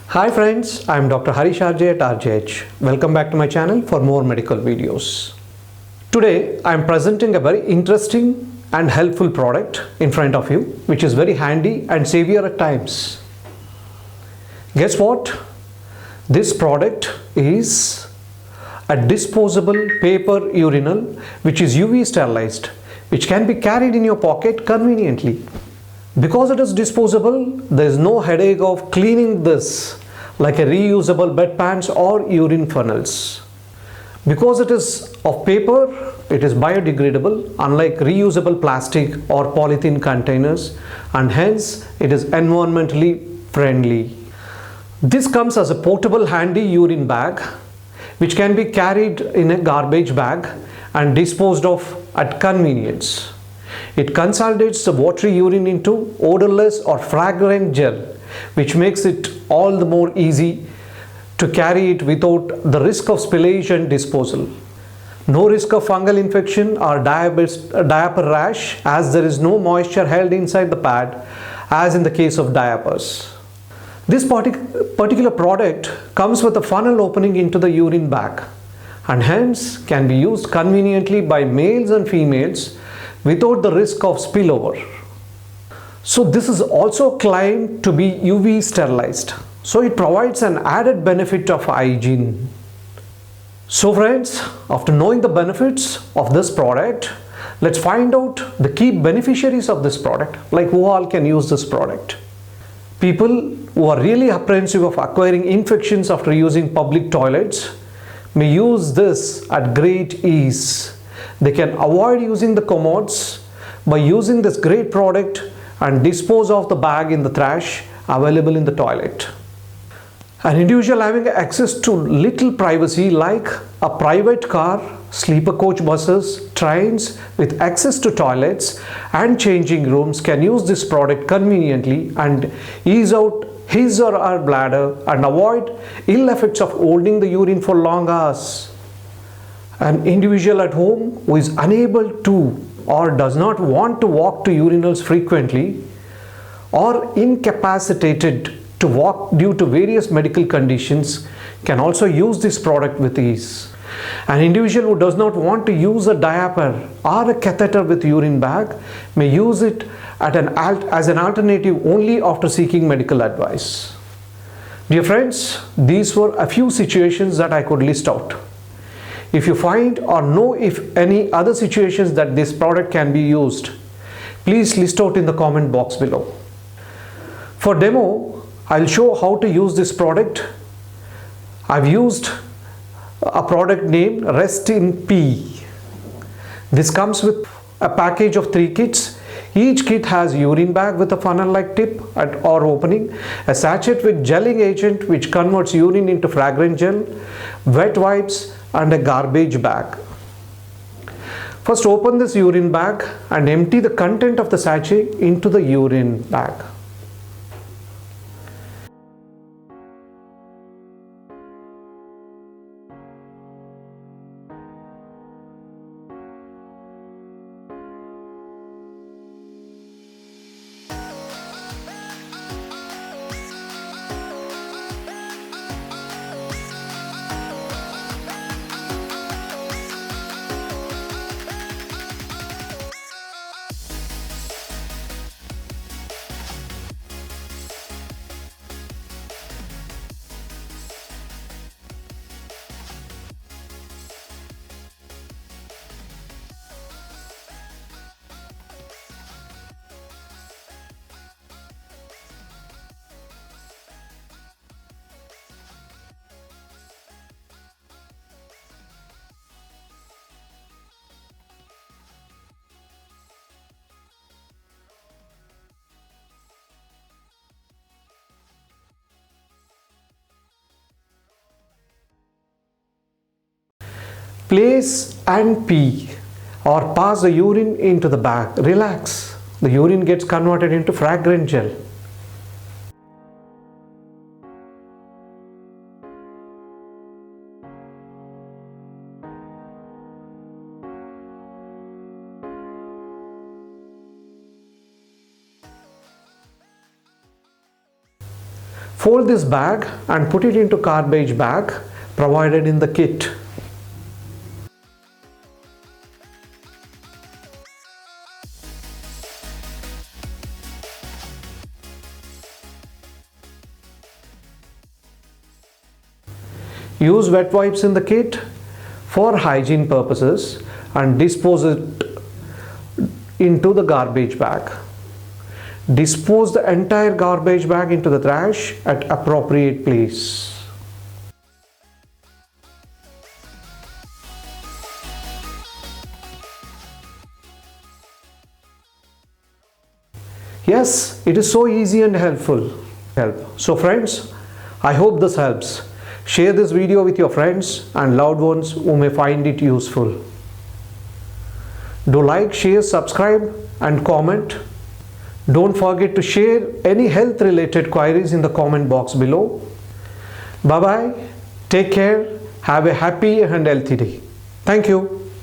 Hi friends, I am Dr Harish R J at RJH. Welcome back to my channel for more medical videos. Today I am presenting a very interesting and helpful product in front of you, which is very handy and savior at times. Guess what? This product is a disposable paper urinal which is UV sterilized, which can be carried in your pocket conveniently. Because it is disposable, there is no headache of cleaning this like a reusable bedpans or urine funnels. Because it is of paper, it is biodegradable unlike reusable plastic or polythene containers, and hence it is environmentally friendly. This comes as a portable handy urine bag which can be carried in a garbage bag and disposed of at convenience. It consolidates the watery urine into odorless or fragrant gel, which makes it all the more easy to carry it without the risk of spillage and disposal. No risk of fungal infection or diaper rash, as there is no moisture held inside the pad as in the case of diapers. This particular product comes with a funnel opening into the urine bag and hence can be used conveniently by males and females without the risk of spillover. So this is also claimed to be UV sterilized. So it provides an added benefit of hygiene. So friends, after knowing the benefits of this product, let's find out the key beneficiaries of this product, like who all can use this product. People who are really apprehensive of acquiring infections after using public toilets may use this at great ease. They can avoid using the commodes by using this great product and dispose of the bag in the trash available in the toilet. An individual having access to little privacy like a private car, sleeper coach buses, trains with access to toilets and changing rooms can use this product conveniently and ease out his or her bladder and avoid ill effects of holding the urine for long hours. An individual at home who is unable to or does not want to walk to urinals frequently or incapacitated to walk due to various medical conditions can also use this product with ease. An individual who does not want to use a diaper or a catheter with urine bag may use it as an alternative only after seeking medical advice. Dear friends, these were a few situations that I could list out. If you find or know if any other situations that this product can be used, please list out in the comment box below. For demo, I'll show how to use this product. I've used a product named Rest in P. This comes with a package of 3 kits. Each kit has a urine bag with a funnel-like tip or opening, a sachet with gelling agent which converts urine into fragrant gel, wet wipes, and a garbage bag. First, open this urine bag and empty the content of the sachet into the urine bag. Place and pee or pass the urine into the bag. Relax. The urine gets converted into fragrant gel. Fold this bag and put it into garbage bag provided in the kit. Use wet wipes in the kit for hygiene purposes and dispose it into the garbage bag. Dispose the entire garbage bag into the trash at appropriate place. Yes, it is so easy and helpful. So friends, I hope this helps. Share this video with your friends and loved ones who may find it useful. Do like, share, subscribe and comment. Don't forget to share any health related queries in the comment box below. Bye bye. Take care. Have a happy and healthy day. Thank you.